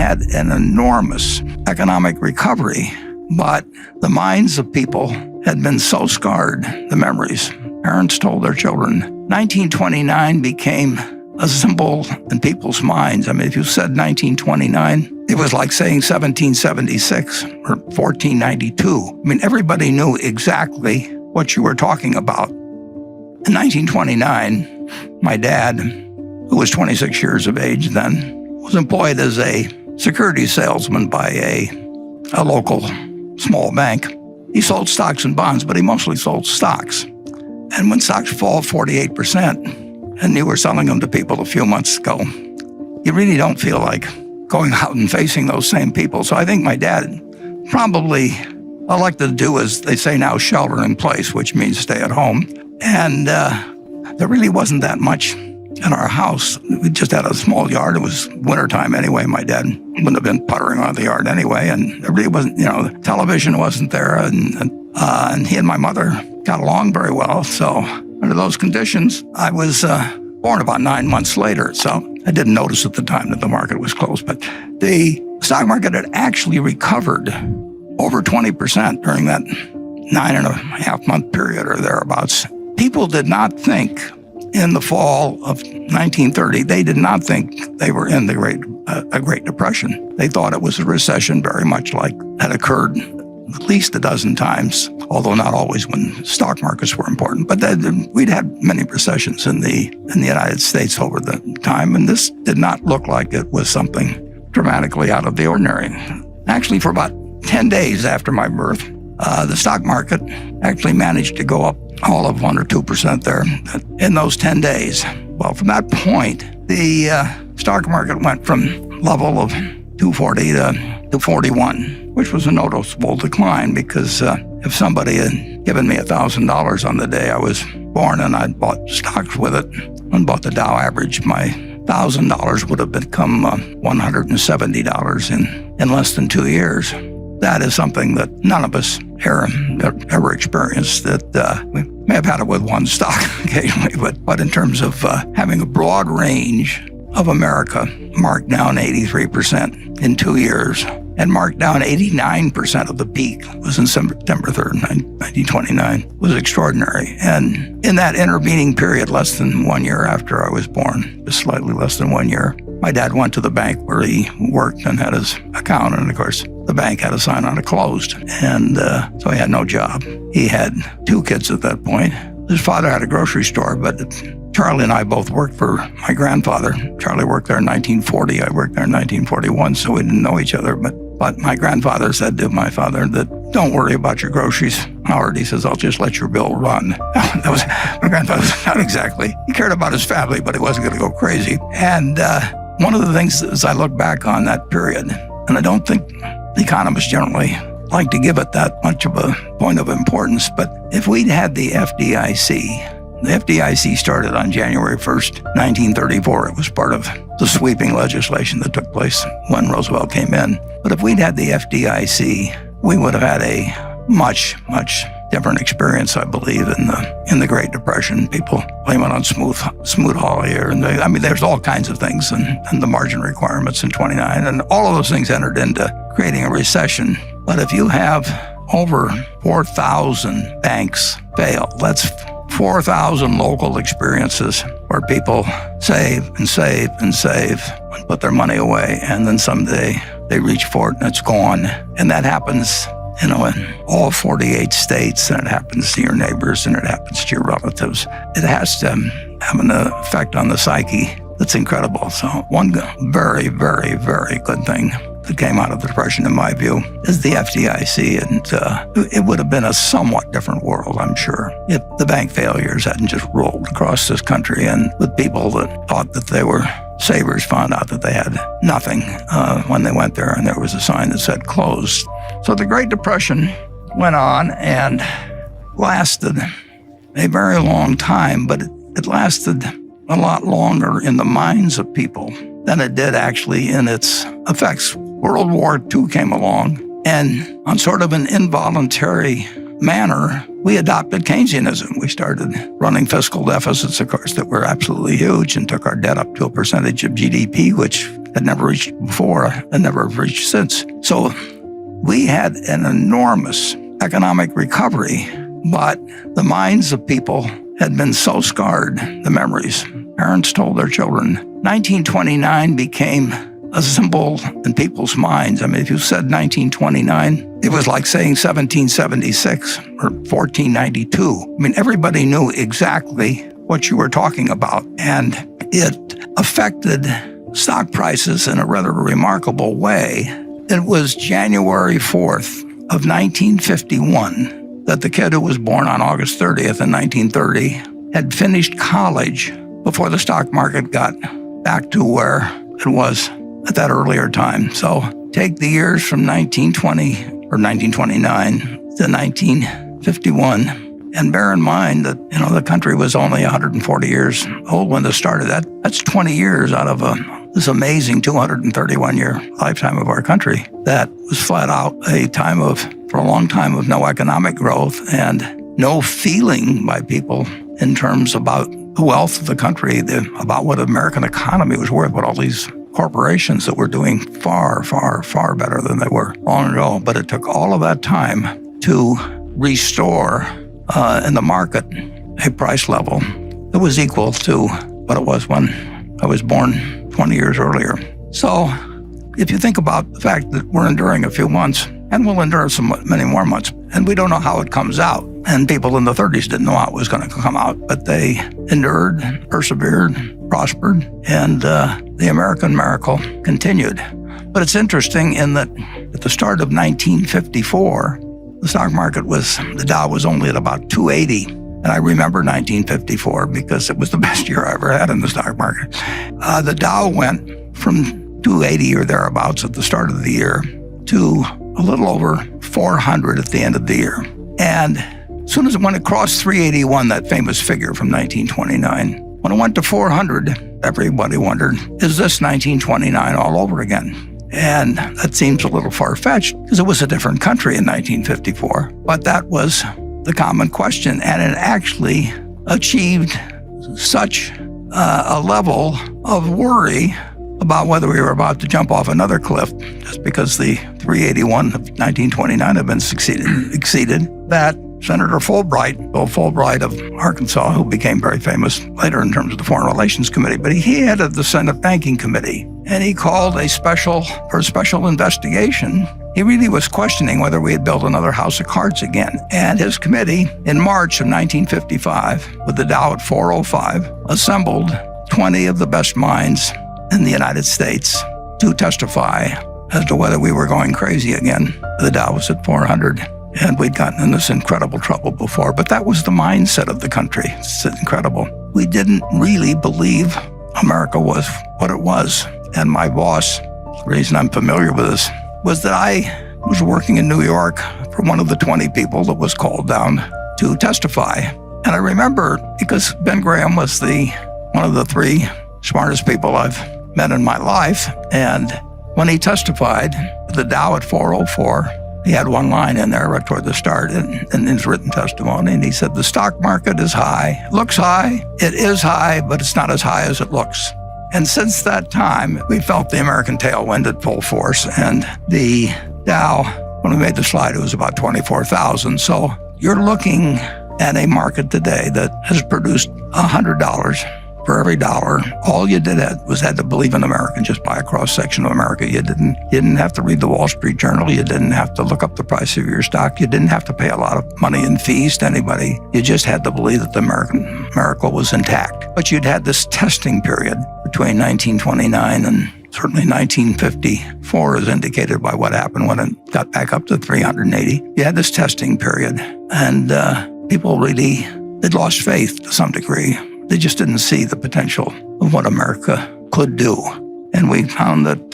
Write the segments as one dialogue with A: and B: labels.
A: had an enormous economic recovery, but the minds of people had been so scarred, the memories. Parents told their children. 1929 became a symbol in people's minds. I mean, if you said 1929, it was like saying 1776 or 1492. I mean, everybody knew exactly what you were talking about. In 1929, my dad, who was 26 years of age then, was employed as a security salesman by a local small bank. He sold stocks and bonds, but he mostly sold stocks. And when stocks fall 48%, and you were selling them to people a few months ago, you really don't feel like going out and facing those same people. So I think my dad probably elected to do, as they say now, shelter in place, which means stay at home. And there really wasn't that much in our house. We just had a small yard. It was wintertime anyway. My dad wouldn't have been puttering on the yard anyway. And there really wasn't, the television wasn't there. And he and my mother got along very well. So under those conditions, I was born about 9 months later. So I didn't notice at the time that the market was closed. But the stock market had actually recovered over 20% during that 9.5-month period or thereabouts. People did not think in the fall of 1930, they did not think they were in a Great Depression. They thought it was a recession, very much like had occurred at least a dozen times, although not always when stock markets were important. But we'd had many recessions in the United States over the time, and this did not look like it was something dramatically out of the ordinary. Actually, for about 10 days after my birth, the stock market actually managed to go up all of 1 or 2% there in those 10 days. Well, from that point, the stock market went from level of 240 to 41, which was a noticeable decline because if somebody had given me $1,000 on the day I was born and I'd bought stocks with it and bought the Dow average, my $1,000 would have become $170 in less than 2 years. That is something that none of us ever experienced. That we may have had it with one stock occasionally, but in terms of having a broad range of America marked down 83% in 2 years and marked down 89% of the peak was in September 3rd, 1929, was extraordinary. And in that intervening period, less than 1 year after I was born, just slightly less than 1 year, my dad went to the bank where he worked and had his account. And of course, the bank had a sign on it closed. And so he had no job. He had 2 kids at that point. His father had a grocery store, but Charlie and I both worked for my grandfather. Charlie worked there in 1940. I worked there in 1941, so we didn't know each other. But my grandfather said to my father that, don't worry about your groceries, Howard. He says, I'll just let your bill run. That was my grandfather. Not exactly. He cared about his family, but he wasn't going to go crazy. And one of the things as I look back on that period, and I don't think economists generally like to give it that much of a point of importance, but if we'd had the FDIC started on January 1st, 1934. It was part of the sweeping legislation that took place when Roosevelt came in. But if we'd had the FDIC, we would have had a much, much different experience, I believe, in the Great Depression. People blame it on Smoot-Hawley, and there's all kinds of things, and the margin requirements in 29, and all of those things entered into creating a recession. But if you have over 4,000 banks fail, that's 4,000 local experiences where people save and save and save and put their money away, and then someday they reach for it and it's gone. And that happens, in all 48 states, and it happens to your neighbors and it happens to your relatives. It has to have an effect on the psyche that's incredible. So one very, very, very good thing that came out of the Depression, in my view, is the FDIC. And it would have been a somewhat different world, I'm sure, if the bank failures hadn't just rolled across this country, and with people that thought that they were savers found out that they had nothing when they went there, and there was a sign that said closed. So the Great Depression went on and lasted a very long time, but it lasted a lot longer in the minds of people than it did actually in its effects. World War II came along, and on sort of an involuntary manner, we adopted Keynesianism. We started running fiscal deficits, of course, that were absolutely huge, and took our debt up to a percentage of GDP, which had never reached before and never reached since. So we had an enormous economic recovery, but the minds of people had been so scarred, the memories. Parents told their children. 1929 became a symbol in people's minds. I mean, if you said 1929, it was like saying 1776 or 1492. I mean, everybody knew exactly what you were talking about, and it affected stock prices in a rather remarkable way. It was January 4th of 1951 that the kid who was born on August 30th in 1930 had finished college before the stock market got back to where it was at that earlier time. So take the years from 1920 or 1929 to 1951 and bear in mind that, the country was only 140 years old when this started. That's 20 years out of this amazing 231-year lifetime of our country. That was flat out a time for a long time of no economic growth and no feeling by people in terms about the wealth of the country, about what the American economy was worth, what all these corporations that were doing far, far, far better than they were long ago. But it took all of that time to restore in the market a price level that was equal to what it was when I was born 20 years earlier. So if you think about the fact that we're enduring a few months, and we'll endure many more months, and we don't know how it comes out. And people in the 30s didn't know how it was going to come out, but they endured, persevered, prospered, and the American miracle continued. But it's interesting in that at the start of 1954, the stock market the Dow was only at about 280. And I remember 1954 because it was the best year I ever had in the stock market. The Dow went from 280 or thereabouts at the start of the year to a little over 400 at the end of the year. And as soon as when it crossed 381, that famous figure from 1929, when it went to 400, everybody wondered, is this 1929 all over again? And that seems a little far-fetched because it was a different country in 1954. But that was the common question, and it actually achieved such a level of worry about whether we were about to jump off another cliff just because the 381 of 1929 had been exceeded, that Senator Bill Fulbright of Arkansas, who became very famous later in terms of the Foreign Relations Committee, but he headed the Senate Banking Committee, and he called a special investigation. He really was questioning whether we had built another house of cards again. And his committee, in March of 1955, with the Dow at 405, assembled 20 of the best minds in the United States to testify as to whether we were going crazy again. The Dow was at 400, and we'd gotten in this incredible trouble before. But that was the mindset of the country. It's incredible. We didn't really believe America was what it was. And my boss, the reason I'm familiar with this, was that I was working in New York for one of the 20 people that was called down to testify. And I remember, because Ben Graham was one of the 3 smartest people I've met in my life, and when he testified, the Dow at 404, he had one line in there right toward the start in his written testimony, and he said, the stock market is high. It looks high, it is high, but it's not as high as it looks. And since that time, we felt the American tailwind at full force, and the Dow, when we made the slide, it was about 24,000. So you're looking at a market today that has produced $100 for every dollar. All you was had to believe in America and just buy a cross-section of America. You didn't have to read the Wall Street Journal. You didn't have to look up the price of your stock. You didn't have to pay a lot of money in fees to anybody. You just had to believe that the American miracle was intact. But you'd had this testing period between 1929 and certainly 1954, as indicated by what happened when it got back up to 380. You had this testing period, and people really had lost faith to some degree. They just didn't see the potential of what America could do. And we found that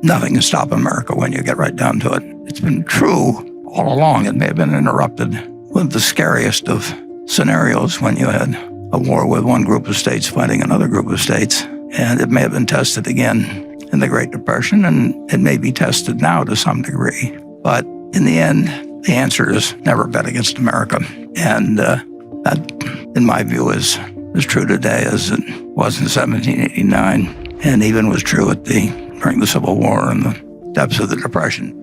A: nothing can stop America when you get right down to it. It's been true all along. It may have been interrupted with the scariest of scenarios when you had a war with one group of states fighting another group of states. And it may have been tested again in the Great Depression, and it may be tested now to some degree. But in the end, the answer is never bet against America. And that, in my view, is as true today as it was in 1789. and even was true during the Civil War and the depths of the Depression.